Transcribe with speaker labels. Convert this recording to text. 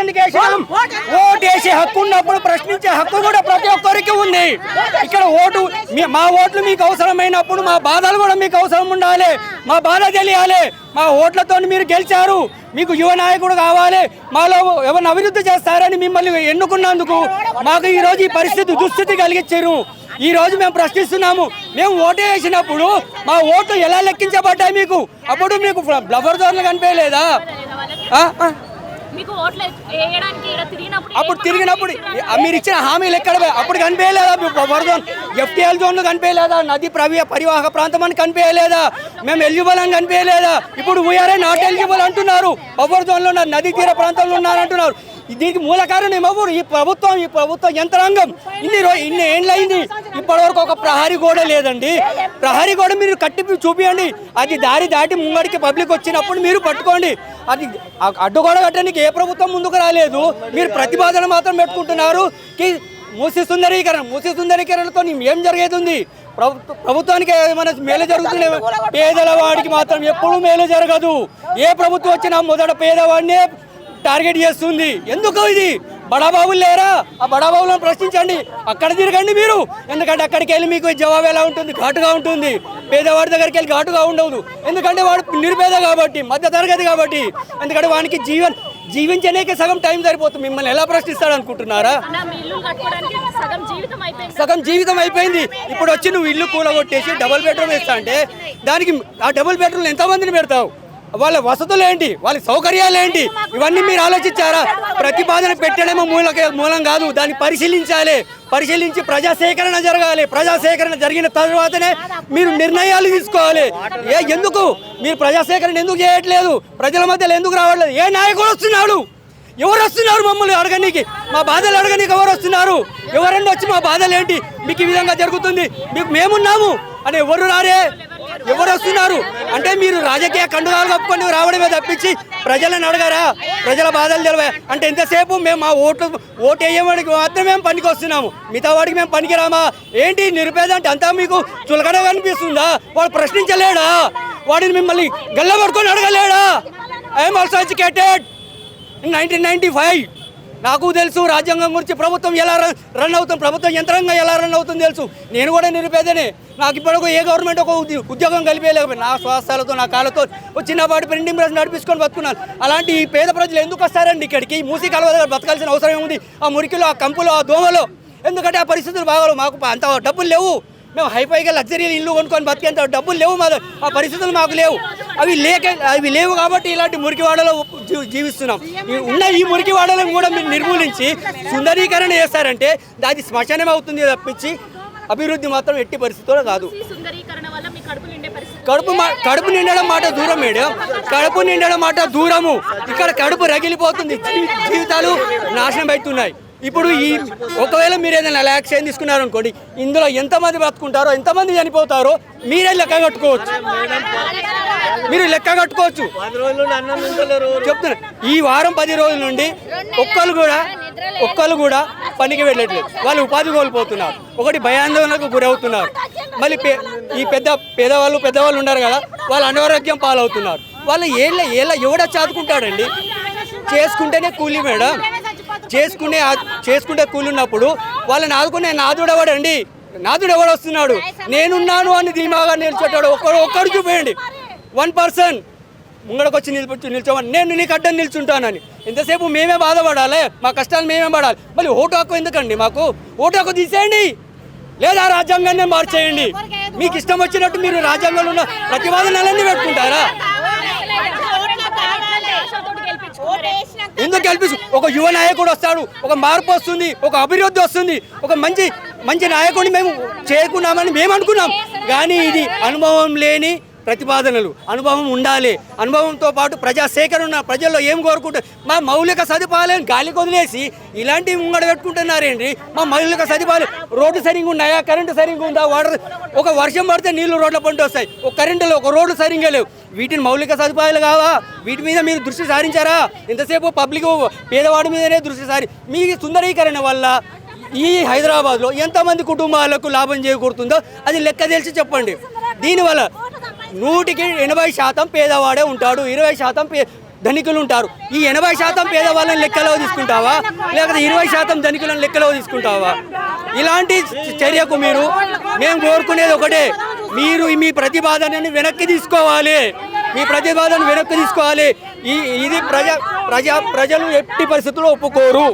Speaker 1: ఎందుకు వేసాం? ఓటు వేసే హక్కు ఉన్నప్పుడు ప్రశ్నించే హక్కు కూడా ప్రతి ఒక్కరికి ఉంది. ఇక్కడ మా ఓట్లు మీకు అవసరమైనప్పుడు మా బాధలు కూడా మీకు అవసరం ఉండాలి, మా బాధ తెలియాలి. మా ఓట్లతో మీరు గెలిచారు, మీకు యువ నాయకుడు కావాలి, మాలో ఎవరిని అభివృద్ధి చేస్తారని మిమ్మల్ని ఎన్నుకున్నందుకు మాకు ఈరోజు ఈ పరిస్థితి దుస్థితి కలిగించారు. ఈ రోజు మేము ప్రశ్నిస్తున్నాము. మేము ఓటు వేసినప్పుడు మా ఓట్లు ఎలా లెక్కించబడ్డాయి మీకు? అప్పుడు మీకు బ్లఫర్ జోన్లు కనిపించలేదా? అప్పుడు తిరిగినప్పుడు మీరు ఇచ్చిన హామీలు ఎక్కడ? అప్పుడు కనిపించలేదా? బఫర్ జోన్, ఎఫ్టీఎల్ జోన్లు కనిపించలేదా? నది పరివాహక ప్రాంతం అని కనిపించలేదా? మేము ఎలిజిబుల్ అని కనిపించలేదా? ఇప్పుడు వీఆర్ఏ నాట్ ఎలిజిబుల్ అంటున్నారు. బఫర్ జోన్లో ఉన్నారు, నదీ తీర ప్రాంతంలో ఉన్నారంటున్నారు. దీనికి మూల కారణం ఎవరు? ఈ ప్రభుత్వం యంత్రాంగం. ఇన్ని ఏండ్లయింది, ఇప్పటివరకు ఒక ప్రహరీ గోడ లేదండి. ప్రహరీ గోడ మీరు కట్టి చూపియండి. అది దారి దాటి ముంగడికి పబ్లిక్ వచ్చినప్పుడు మీరు పట్టుకోండి. అది అడ్డుగోడ కట్టడానికి ఏ ప్రభుత్వం ముందుకు రాలేదు. మీరు ప్రతిపాదన మాత్రం పెట్టుకుంటున్నారు. మూసీ సుందరీకరణతో ఏం జరిగేది ఉంది? ప్రభుత్వానికి ఏమైనా మేలు జరుగుతుంది? పేదల వాడికి మాత్రం ఎప్పుడూ మేలు జరగదు. ఏ ప్రభుత్వం వచ్చినా మొదట పేదవాడినే టార్గెట్ చేస్తుంది. ఎందుకు ఇది? బడాబాబులు లేరా? ఆ బడాబాబులను ప్రశ్నించండి, అక్కడ తిరగండి మీరు. ఎందుకంటే అక్కడికి వెళ్ళి మీకు జవాబు ఎలా ఉంటుంది? ఘాటుగా ఉంటుంది. పేదవాడి దగ్గరికి వెళ్ళి ఘాటుగా ఉండదు. ఎందుకంటే వాడు నిరుపేద కాబట్టి, మధ్య తరగతి కాబట్టి. ఎందుకంటే వానికి జీవించడానికి సగం టైం సరిపోతుంది. మిమ్మల్ని ఎలా ప్రశ్నిస్తాడు అనుకుంటున్నారా? సగం జీవితం అయిపోయింది. ఇప్పుడు వచ్చి నువ్వు ఇల్లు కూలగొట్టేసి డబుల్ బెడ్రూమ్ వేస్తా అంటే దానికి ఆ డబుల్ బెడ్రూమ్ ఎంతమందిని పెడతావు? వాళ్ళ వసతులు ఏంటి? వాళ్ళ సౌకర్యాలు ఏంటి? ఇవన్నీ మీరు ఆలోచించారా? ప్రతిపాదన పెట్టడమో మూలం కాదు, దాన్ని పరిశీలించి ప్రజాసేకరణ జరగాలి. ప్రజాసేకరణ జరిగిన తర్వాతనే మీరు నిర్ణయాలు తీసుకోవాలి. ఎందుకు మీరు ప్రజాసేకరణ ఎందుకు చేయట్లేదు? ప్రజల మధ్యలో ఎందుకు రావట్లేదు? ఏ నాయకుడు వస్తున్నాడు? ఎవరు వస్తున్నారు మమ్మల్ని అడగనీకి? మా బాధలు అడగనీకి ఎవరు వస్తున్నారు? ఎవరన్నా వచ్చి మా బాధలు ఏంటి, మీకు ఈ విధంగా జరుగుతుంది, మీకు మేమున్నాము అని ఎవరు రారే? ఎవరు వస్తున్నారు? అంటే మీరు రాజకీయ కండుగాలు కప్పుకొని రావడమే తప్పించి ప్రజలను అడగారా? ప్రజల బాధలు తెలివే అంటే ఎంతసేపు మేము మా ఓటు వేయడానికి మాత్రమే మేము పనికి వస్తున్నాము, మిగతా వాడికి మేము పనికిరామా? ఏంటి నిరుపేద అంటే అంతా మీకు చులకన కనిపిస్తుందా? వాడు ప్రశ్నించలేడా? వాడిని మిమ్మల్ని గల్లబడుకొని అడగలేడా? I'm also educated in 1995. నాకు తెలుసు రాజ్యాంగం గురించి, ప్రభుత్వం ఎలా రన్ అవుతుంది, ప్రభుత్వం యంత్రాంగం ఎలా రన్ అవుతుంది తెలుసు. నేను కూడా నిరుపేదనే. నాకు ఇప్పటికీ ఏ గవర్నమెంట్ ఒక ఉద్యోగం కలిపేయలేకపోయింది. నా స్వాస్థాలతో నా కాళ్ళతో చిన్నపాటి ప్రింటింగ్ ప్రెస్ నడిపించుకొని బతుకున్నాను. అలాంటి ఈ పేద ప్రజలు ఎందుకు వస్తారండి ఇక్కడికి? మూసీ కాలువ దగ్గర బతకాల్సిన అవసరం ఏముంది? ఆ మురికిలో, ఆ కంపులో, ఆ దోమలో. ఎందుకంటే ఆ పరిస్థితులు బాగోవు. మాకు అంత డబ్బులు లేవు. మేము హైఫైగా లగ్జరీ ఇల్లు కొనుక్కొని బతికేంత డబ్బులు లేవు. ఆ పరిస్థితులు మాకు లేవు. అవి లేవు కాబట్టి ఇలాంటి మురికివాడలో జీవిస్తున్నాం. ఈ మురికివాడలను కూడా మీరు నిర్మూలించి సుందరీకరణ చేస్తారంటే అది శ్మశానం అవుతుంది తప్పించి అభివృద్ధి మాత్రం ఎట్టి పరిస్థితుల్లో కాదు. కడుపు నిండడం మాట దూరం మేడం, కడుపు నిండడం మాట దూరము. ఇక్కడ కడుపు రగిలిపోతుంది, జీవితాలు నాశనం అవుతున్నాయి. ఇప్పుడు ఒకవేళ మీరు ఏదైనా యాక్షన్ తీసుకున్నారనుకోండి, ఇందులో ఎంతమంది బ్రతుకుంటారో, ఎంతమంది చనిపోతారో మీరే లెక్క కట్టుకోవచ్చు. మీరు లెక్క కట్టుకోవచ్చు. చెప్తున్నా, ఈ వారం 10 రోజుల నుండి ఒక్కళ్ళు కూడా పనికి వెళ్ళట్లేదు. వాళ్ళు ఉపాధి కోల్పోతున్నారు. ఒకటి భయాందోళనకు గురవుతున్నారు. మళ్ళీ ఈ పెద్దవాళ్ళు ఉన్నారు కదా, వాళ్ళు అనారోగ్యం పాలవుతున్నారు. వాళ్ళు ఎవడ చదువుకుంటాడండి? చేసుకుంటేనే కూలీ మేడం. చేసుకుంటే కూలి ఉన్నప్పుడు వాళ్ళని ఆదుకునే నాదుడెవడండి? నాదుడెవడు వస్తున్నాడు? నేనున్నాను అని ధీమాగా నిల్చోటాడు ఒక్కడు చూపేయండి. 1% ముంగడకు వచ్చి నిల్చోమని, నేను నీకు అడ్డం నిల్చుంటానని. ఎంతసేపు మేమే బాధపడాలి, మా కష్టాలు మేమే పడాలి. మళ్ళీ ఓటు హక్కు ఎందుకండి మాకు? ఓటు హక్కు తీసేయండి, లేదా రాజ్యాంగాన్ని మార్చేయండి. మీకు ఇష్టం వచ్చినట్టు మీరు రాజ్యాంగంలో ఉన్న ప్రతిపాదనలన్నీ పెట్టుకుంటారా? ఎందుకు గెలిపించు? ఒక యువ నాయకుడు వస్తాడు, ఒక మార్పు వస్తుంది, ఒక అభివృద్ధి వస్తుంది, ఒక మంచి నాయకుడిని మేము చేరుకున్నామని మేము అనుకున్నాం. కానీ ఇది అనుభవం లేని ప్రతిపాదనలు. అనుభవం ఉండాలి. అనుభవంతో పాటు ప్రజా సేకరణ, ప్రజల్లో ఏం కోరుకుంటారు? మా మౌలిక సదుపాయాలను గాలికి వదిలేసి ఇలాంటివి ముంగడ పెట్టుకుంటున్నారేంటి? మా మౌలిక సదుపాయాలు, రోడ్డు సరిగ్గా ఉన్నాయా? కరెంటు సరిగ్గా ఉందా? ఒక వర్షం పడితే నీళ్లు రోడ్ల పంట వస్తాయి, ఒక కరెంటులో ఒక రోడ్డు సరిగ్గా లేవు. వీటిని మౌలిక సదుపాయాలు కావా? వీటి మీద మీరు దృష్టి సారించారా? ఎంతసేపు పబ్లిక్ పేదవాడి మీదనే దృష్టి మీ సుందరీకరణ వల్ల ఈ హైదరాబాద్లో ఎంతమంది కుటుంబాలకు లాభం చేకూరుతుందో అది లెక్క తెలిసి చెప్పండి. దీనివల్ల 100% పేదవాడే ఉంటాడు, 20% ధనికులు ఉంటారు. ఈ 80% పేదవాళ్ళని లెక్కలో తీసుకుంటావా, లేకపోతే 20% ధనికులను లెక్కలో తీసుకుంటావా? ఇలాంటి చర్యకు మేము కోరుకునేది ఒకటే, మీరు మీ ప్రతిపాదనని వెనక్కి తీసుకోవాలి. ఇది ప్రజలు ఎట్టి పరిస్థితుల్లో ఒప్పుకోరు.